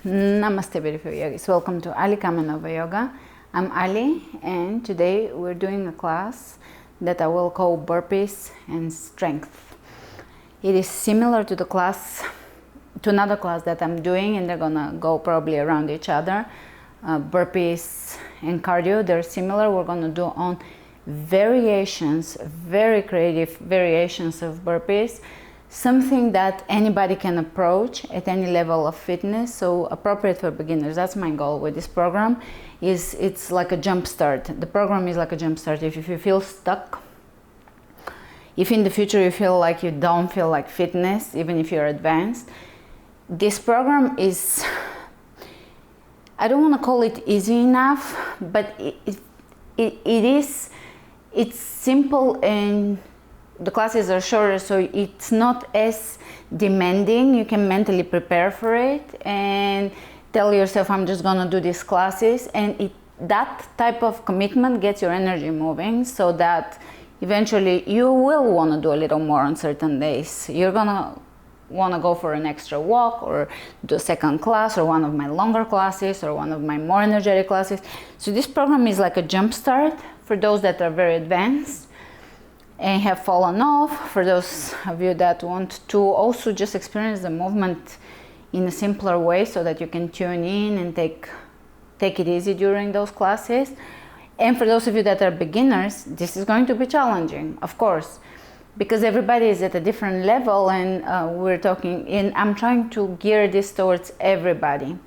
Namaste beautiful yogis, welcome to Ali Kamenova Yoga. I'm Ali and today we're doing a class that I will call Burpees and Strength. It is similar to another class that I'm doing, and they're gonna go probably around each other. Burpees and cardio, they're similar. We're gonna do on variations, very creative variations of burpees. Something that anybody can approach at any level of fitness, so appropriate for beginners. That's my goal with this program. It's like a jump start. The program is like a jump start. If you feel stuck, if in the future you feel like you don't feel like fitness, even if you're advanced, this program is, I don't want to call it easy enough, but it's simple, and the classes are shorter, so it's not as demanding. You can mentally prepare for it and tell yourself, I'm just gonna do these classes, and that type of commitment gets your energy moving, so that eventually you will want to do a little more on certain days. You're gonna want to go for an extra walk, or do a second class, or one of my longer classes, or one of my more energetic classes. So this program is like a jump start for those that are very advanced and have fallen off, for those of you that want to also just experience the movement in a simpler way, so that you can tune in and take it easy during those classes. And for those of you that are beginners, this is going to be challenging, of course, because everybody is at a different level, and I'm trying to gear this towards everybody.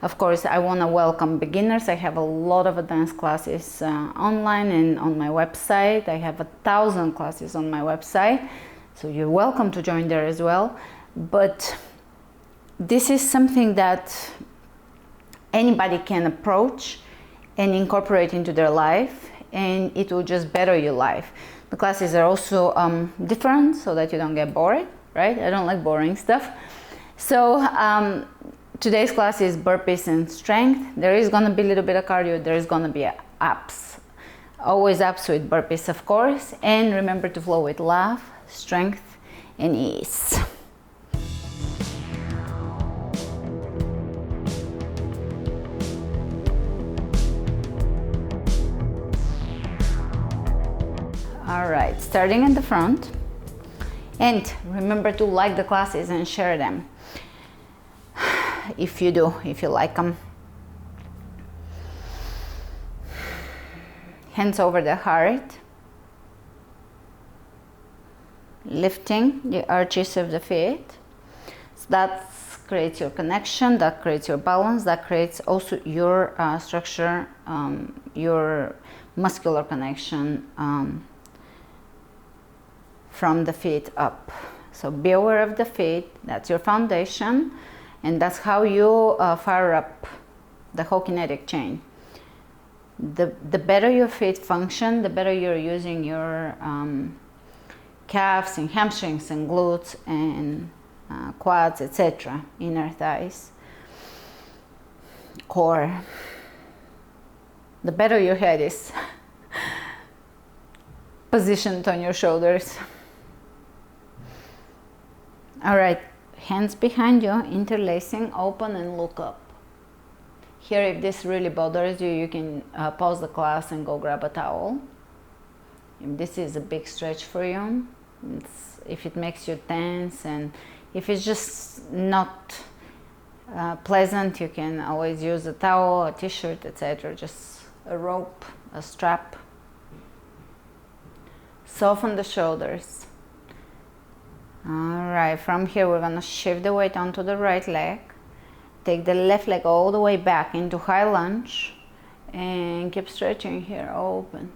Of course, I want to welcome beginners. I have a lot of advanced classes online and on my website. I have 1,000 classes on my website, so you're welcome to join there as well. But this is something that anybody can approach and incorporate into their life, and it will just better your life. The classes are also different, so that you don't get bored, right? I don't like boring stuff. So today's class is burpees and strength. There is going to be a little bit of cardio. There is going to be abs. Always abs with burpees, of course. And remember to flow with love, strength, and ease. All right, starting in the front. And remember to like the classes and share them. If you like them. Hands over the heart, lifting the arches of the feet. So that creates your connection, that creates your balance, that creates also your structure, your muscular connection from the feet up. So be aware of the feet. That's your foundation. And that's how you fire up the whole kinetic chain. The better your feet function, the better you're using your calves and hamstrings and glutes and quads, etc., inner thighs, core. The better your head is positioned on your shoulders. All right. Hands behind you, interlacing, open, and look up. Here, if this really bothers you, you can pause the class and go grab a towel. If this is a big stretch for you, if it makes you tense, and if it's just not pleasant, you can always use a towel, a t-shirt, etc. Just a rope, a strap. Soften the shoulders. Alright, from here we're going to shift the weight onto the right leg. Take the left leg all the way back into high lunge and keep stretching here, open.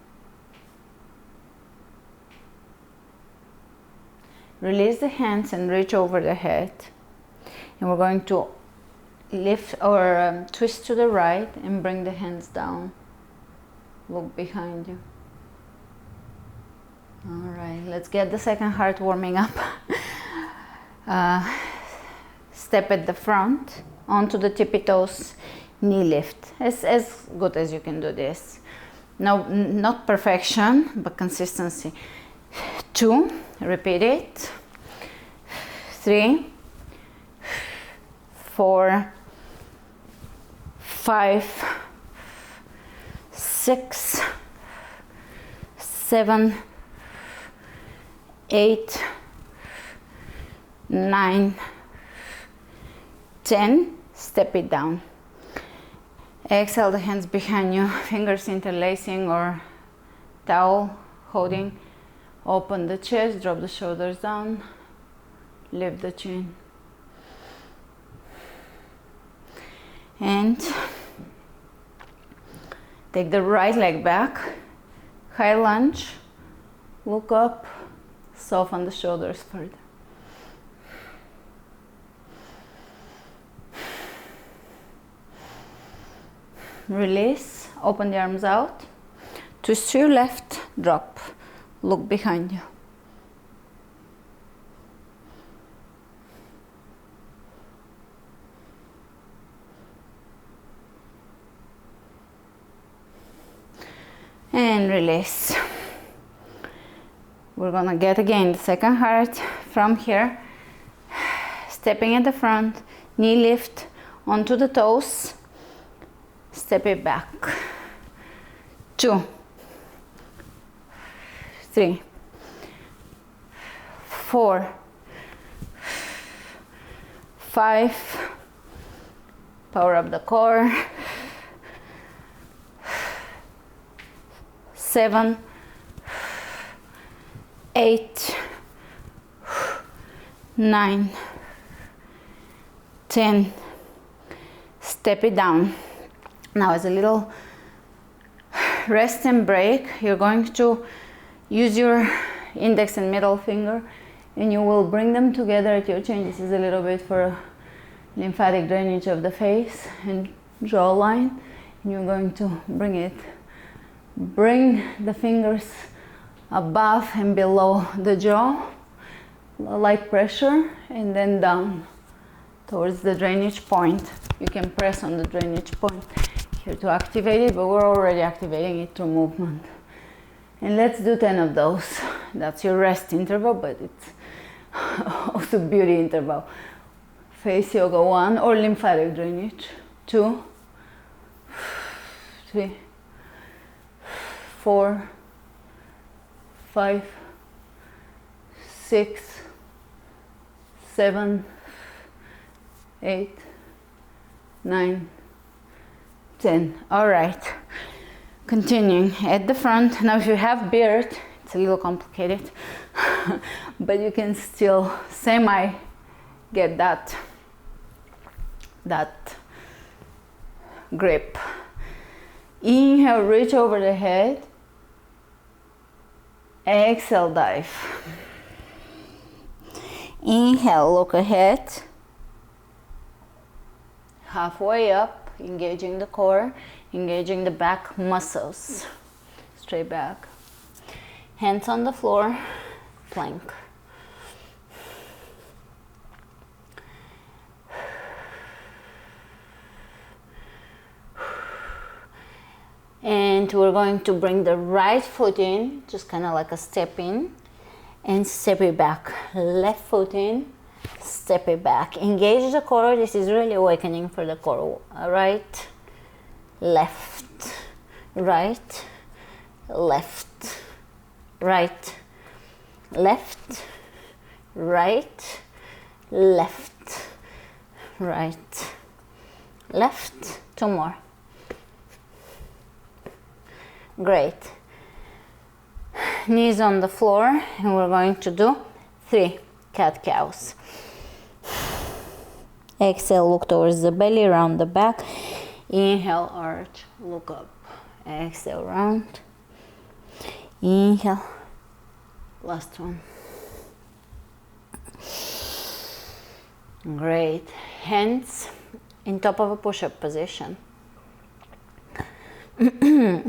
Release the hands and reach over the head. And we're going to lift or twist to the right and bring the hands down. Look behind you. All right, let's get the second heart warming up. Step at the front, onto the tippy toes, knee lift. As good as you can do this. No, not perfection, but consistency. 2, repeat it. 3, 4, 5, 6, 7, 8, 9, 10. Step it down. Exhale the hands behind you, fingers interlacing or towel holding. Open the chest, drop the shoulders down, lift the chin. And take the right leg back, high lunge, look up, soften the shoulders further. Release, open the arms out, twist to your left, drop, look behind you. And release. We're gonna get again the second heart from here, stepping at the front, knee lift onto the toes, step it back. 2, 3, 4, 5, power up the core, 7, 8, 9, 10. Step it down. Now as a little rest and break, you're going to use your index and middle finger and you will bring them together at your chin. This is a little bit for lymphatic drainage of the face and jawline. And you're going to bring the fingers above and below the jaw, light pressure, and then down towards the drainage point. You can press on the drainage point here to activate it, but we're already activating it through movement. And let's do 10 of those. That's your rest interval, but it's also beauty interval. Face yoga 1 or lymphatic drainage 2, 3, 4, 5, 6, 7, 8, 9, 10. All right, continuing at the front. Now if you have beard, it's a little complicated, but you can still semi get that grip. Inhale, reach over the head. Exhale, dive. Inhale, look ahead. Halfway up, engaging the core, engaging the back muscles. Straight back. Hands on the floor, plank. And we're going to bring the right foot in, just kind of like a step in, and step it back. Left foot in, step it back. Engage the core. This is really awakening for the core. Right, left, right, left, right, left, right, left, right, left. 2 more. Great. Knees on the floor, and we're going to do 3 cat-cows. Exhale, look towards the belly, round the back. Inhale, arch, look up. Exhale, round. Inhale. Last one. Great. Hands in top of a push-up position.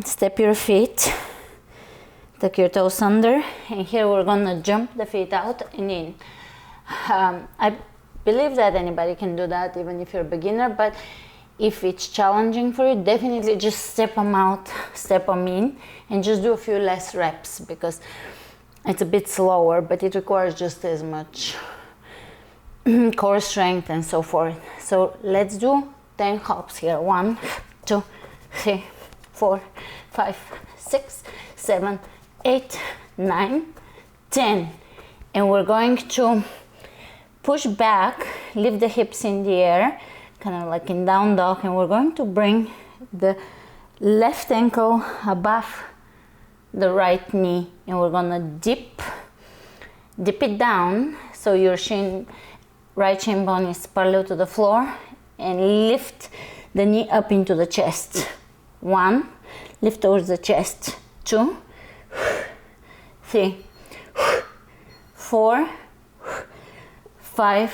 Step your feet, tuck your toes under, and here we're gonna jump the feet out and in. I believe that anybody can do that, even if you're a beginner, but if it's challenging for you, definitely just step them out, step them in, and just do a few less reps, because it's a bit slower, but it requires just as much core strength and so forth. So let's do 10 hops here. 1, 2, 3, 4, 5, 6, 7, 8, 9, 10. And we're going to push back, lift the hips in the air, kind of like in down dog, and we're going to bring the left ankle above the right knee, and we're gonna dip it down so your right shin bone is parallel to the floor, and lift the knee up into the chest. 1, lift towards the chest. 2, 3, 4, 5,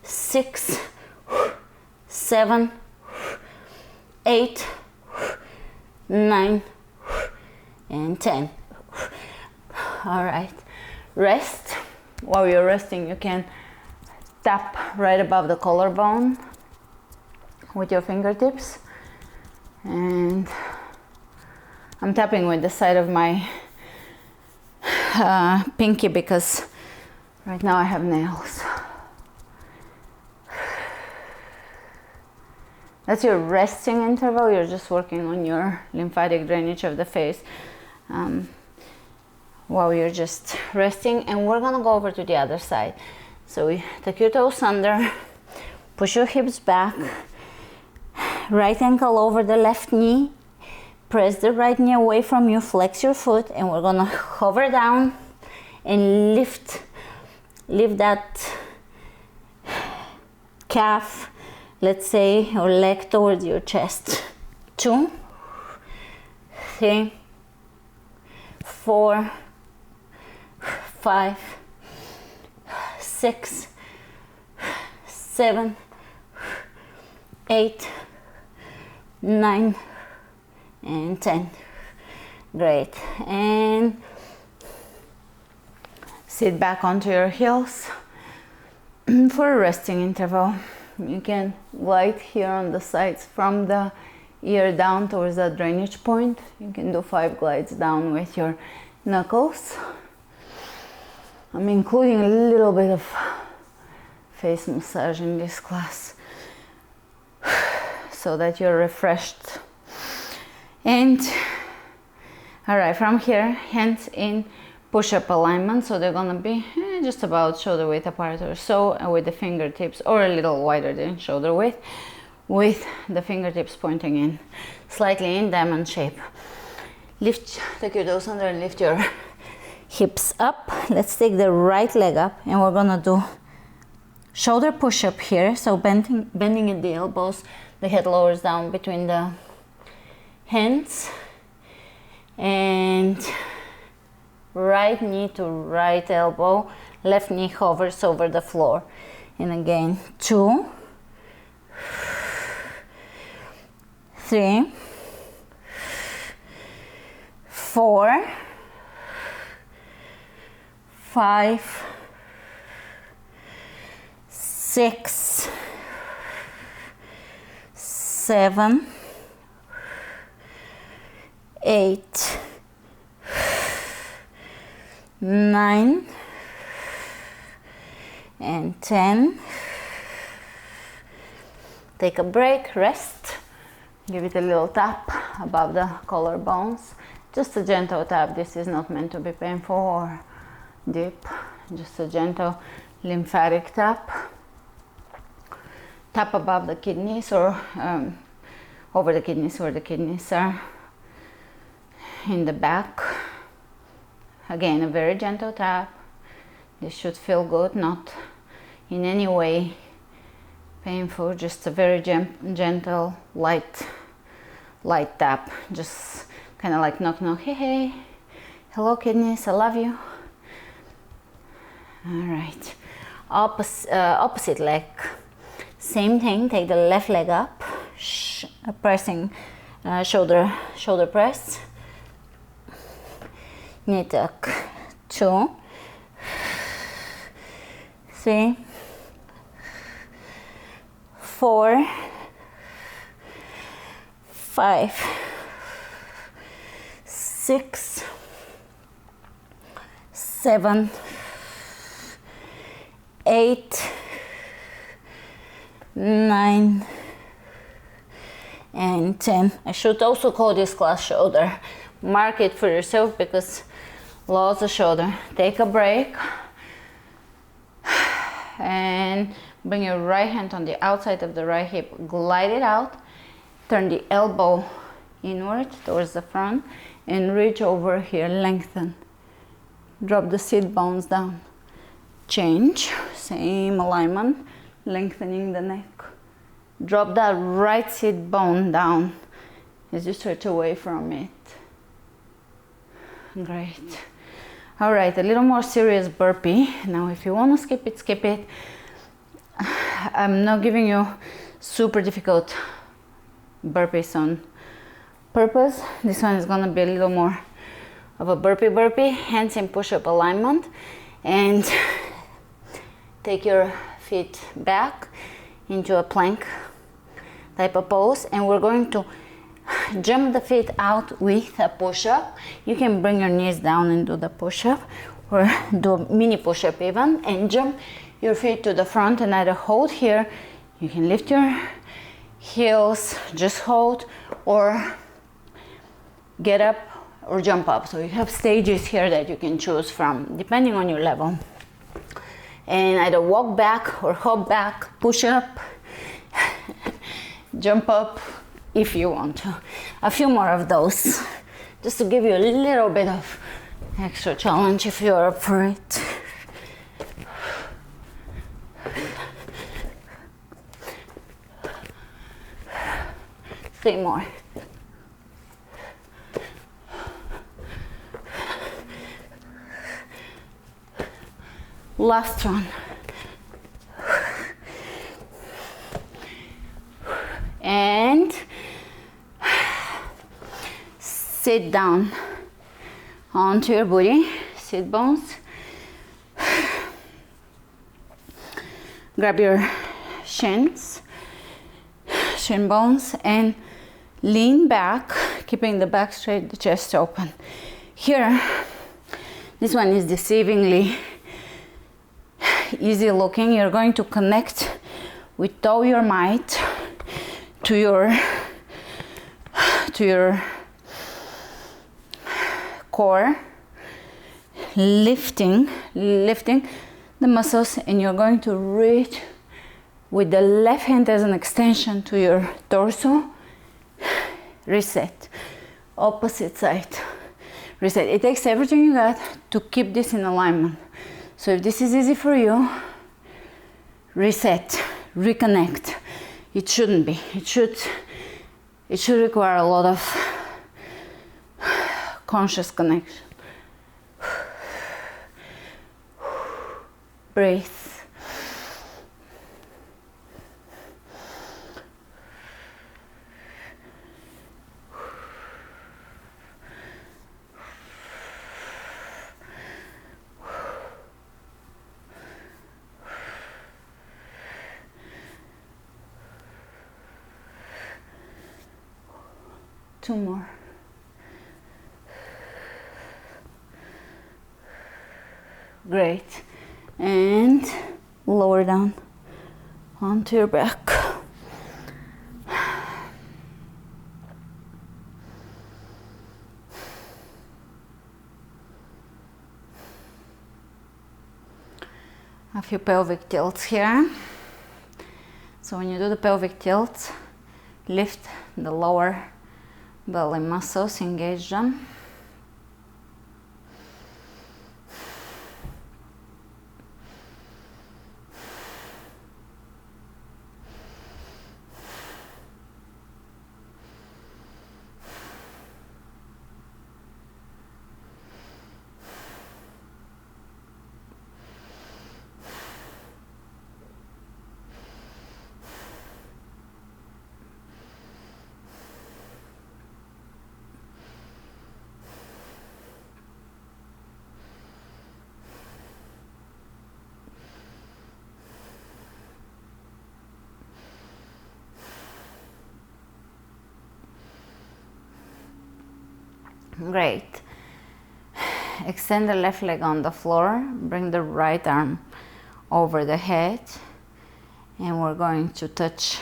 6, 7, 8, 9, and 10. All right, rest. While you're resting, you can tap right above the collarbone with your fingertips, and I'm tapping with the side of my pinky because right now I have nails. That's your resting interval. You're just working on your lymphatic drainage of the face while you're just resting. And we're gonna go over to the other side. So we take your toes under, push your hips back, right ankle over the left knee, press the right knee away from you, flex your foot, and we're gonna hover down and lift that calf, let's say, or leg towards your chest. 2, 3, 4, 5, 6, 7, 8, 9, and 10. Great. And sit back onto your heels for a resting interval. You can glide here on the sides from the ear down towards the drainage point. You can do 5 glides down with your knuckles. I'm including a little bit of face massage in this class so that you're refreshed. And all right, from here, hands in push-up alignment, so they're gonna be just about shoulder width apart or so, with the fingertips, or a little wider than shoulder width, with the fingertips pointing in slightly in diamond shape. Take your toes under and lift your hips up. Let's take the right leg up, and we're gonna do shoulder push-up here. So bending at the elbows, the head lowers down between the hands, and right knee to right elbow, left knee hovers over the floor. And again, 2, 3, 4, 5, 6, 7, 8, 9, and 10. Take a break, rest, give it a little tap above the collarbones. Just a gentle tap. This is not meant to be painful or deep, just a gentle lymphatic tap. Tap above the kidneys, or over the kidneys where the kidneys are, in the back. Again, a very gentle tap. This should feel good, not in any way painful, just a very gentle, light tap. Just kind of like knock knock, hey hey, hello kidneys, I love you. All right, opposite leg, same thing. Take the left leg up, pressing shoulder press, knee tuck. 2, 3, 4, 5, 6, 7, 8, 9, and 10. I should also call this class shoulder. Mark it for yourself because lots of shoulder. Take a break and bring your right hand on the outside of the right hip, glide it out, turn the elbow inward towards the front and reach over here, lengthen. Drop the sit bones down. Change, same alignment, lengthening the neck. Drop that right sit bone down as you stretch away from it. Great. All right, a little more serious burpee. Now, if you want to skip it, skip it. I'm not giving you super difficult burpees on purpose. This one is going to be a little more of a burpee, hands in push-up alignment, and take your feet back into a plank type of pose, and we're going to jump the feet out with a push-up. You can bring your knees down and do the push-up, or do a mini push-up even, and jump your feet to the front and either hold here. You can lift your heels, just hold, or get up or jump up. So you have stages here that you can choose from depending on your level. And either walk back or hop back, push up, jump up if you want to. A few more of those, just to give you a little bit of extra challenge if you're up for it. Three more. Last one. And sit down onto your booty, sit bones. Grab your shins, shin bones, and lean back, keeping the back straight, the chest open. Here, this one is deceivingly easy looking. You're going to connect with all your might to your core, lifting the muscles, and you're going to reach with the left hand as an extension to your torso. Reset. Opposite side. Reset. It takes everything you got to keep this in alignment. So if this is easy for you, reset, reconnect. It shouldn't be. It should require a lot of conscious connection. Breathe. Two more. Great. And lower down onto your back. A few pelvic tilts here. So when you do the pelvic tilts, lift the lower belly muscles, engage them. Great. Extend the left leg on the floor, bring the right arm over the head, and we're going to touch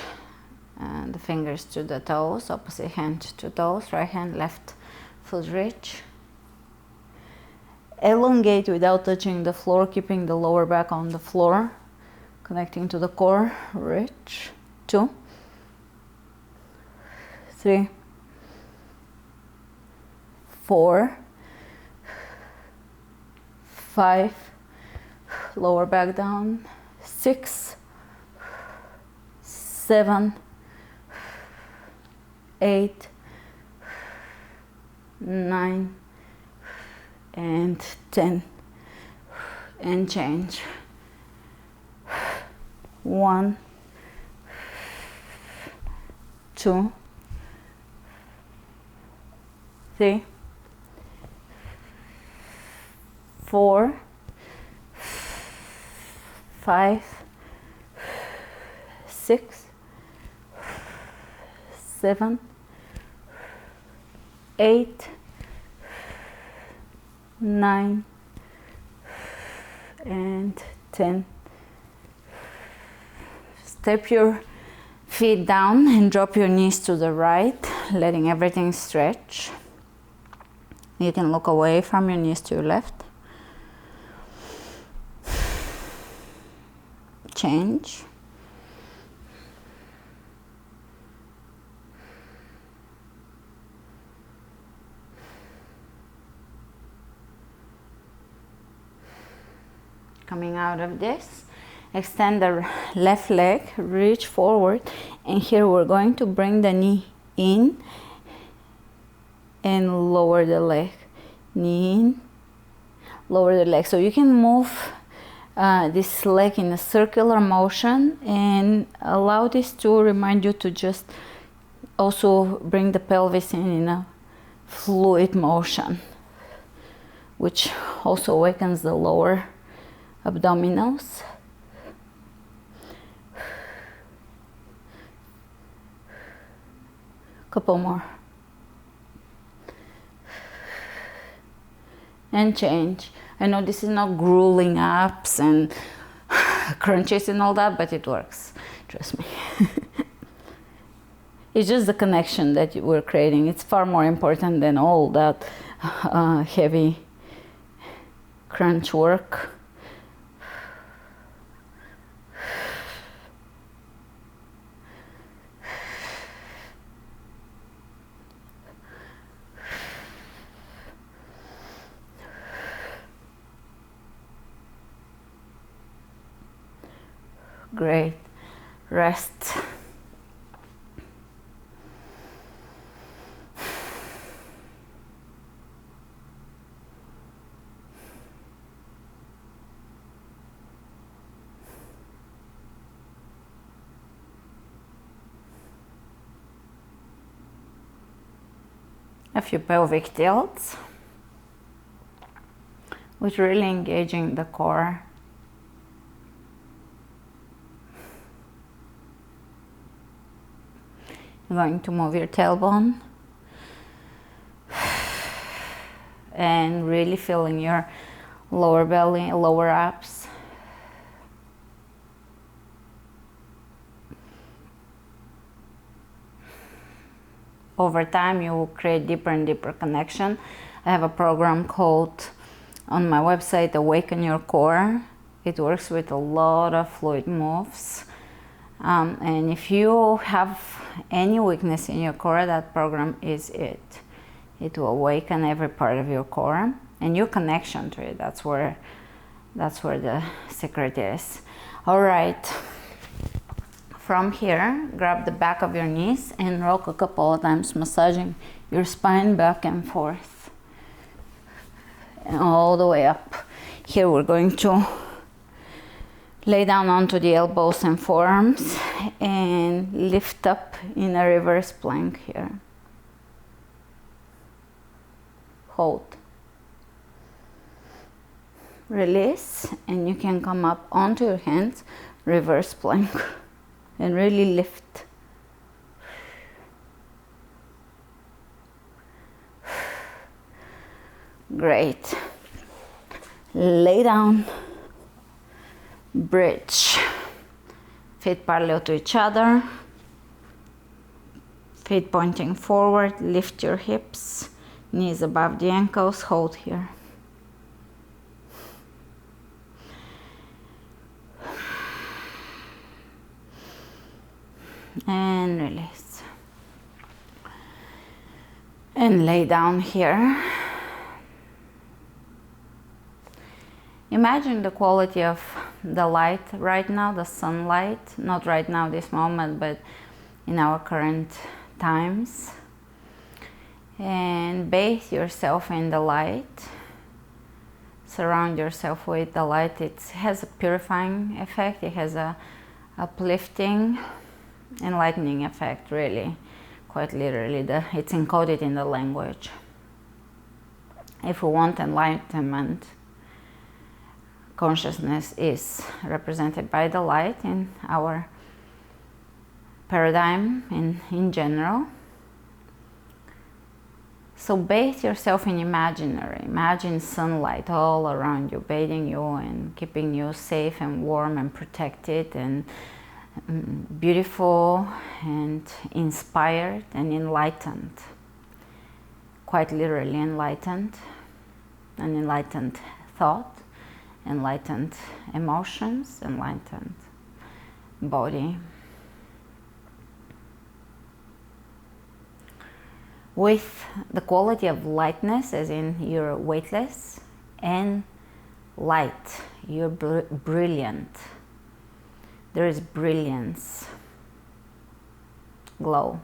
and the fingers to the toes, opposite hand to toes, right hand, left foot reach. Elongate without touching the floor, keeping the lower back on the floor, connecting to the core, reach. 2, 3, 4, 5, lower back down, 6, 7, 8, 9, and 10, and change. 1, 2, 3, 4, 5, 6, 7, 8, 9, and 10. Step your feet down and drop your knees to the right, letting everything stretch. You can look away from your knees to your left. Change. Coming out of this, extend the left leg, reach forward, and here we're going to bring the knee in and lower the leg. Knee in, lower the leg. So you can move this leg in a circular motion and allow this to remind you to just also bring the pelvis in a fluid motion, which also awakens the lower abdominals. Couple more. And change. I know this is not grueling abs and crunches and all that, but it works. Trust me. It's just the connection that we're creating. It's far more important than all that heavy crunch work. Great. Rest. A few pelvic tilts, which really engaging the core. You're going to move your tailbone and really feeling your lower belly, lower abs. Over time, you will create deeper and deeper connection. I have a program called, on my website, Awaken Your Core. It works with a lot of fluid moves. And if you have any weakness in your core, that program is it. It will awaken every part of your core and your connection to it. That's where the secret is. All right. From here, grab the back of your knees and rock a couple of times, massaging your spine back and forth. And all the way up. Here we're going to lay down onto the elbows and forearms and lift up in a reverse plank here. Hold. Release, and you can come up onto your hands, reverse plank, and really lift. Great. Lay down. Bridge. Feet parallel to each other. Feet pointing forward, lift your hips, knees above the ankles, hold here. And release. And lay down here. Imagine the quality of the light right now, the sunlight, not right now, this moment, but in our current times. And bathe yourself in the light. Surround yourself with the light. It has a purifying effect. It has a uplifting, enlightening effect, really, quite literally. It's encoded in the language. If we want enlightenment, consciousness is represented by the light in our paradigm in general. So bathe yourself in imaginary. Imagine sunlight all around you, bathing you and keeping you safe and warm and protected and beautiful and inspired and enlightened. Quite literally enlightened. An enlightened thought, enlightened emotions, enlightened body. With the quality of lightness, as in you're weightless, and light, you're brilliant. There is brilliance, glow.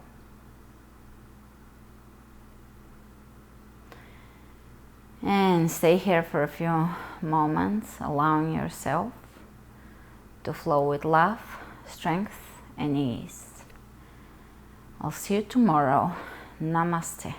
And stay here for a few moments, allowing yourself to flow with love, strength, and ease. I'll see you tomorrow. Namaste.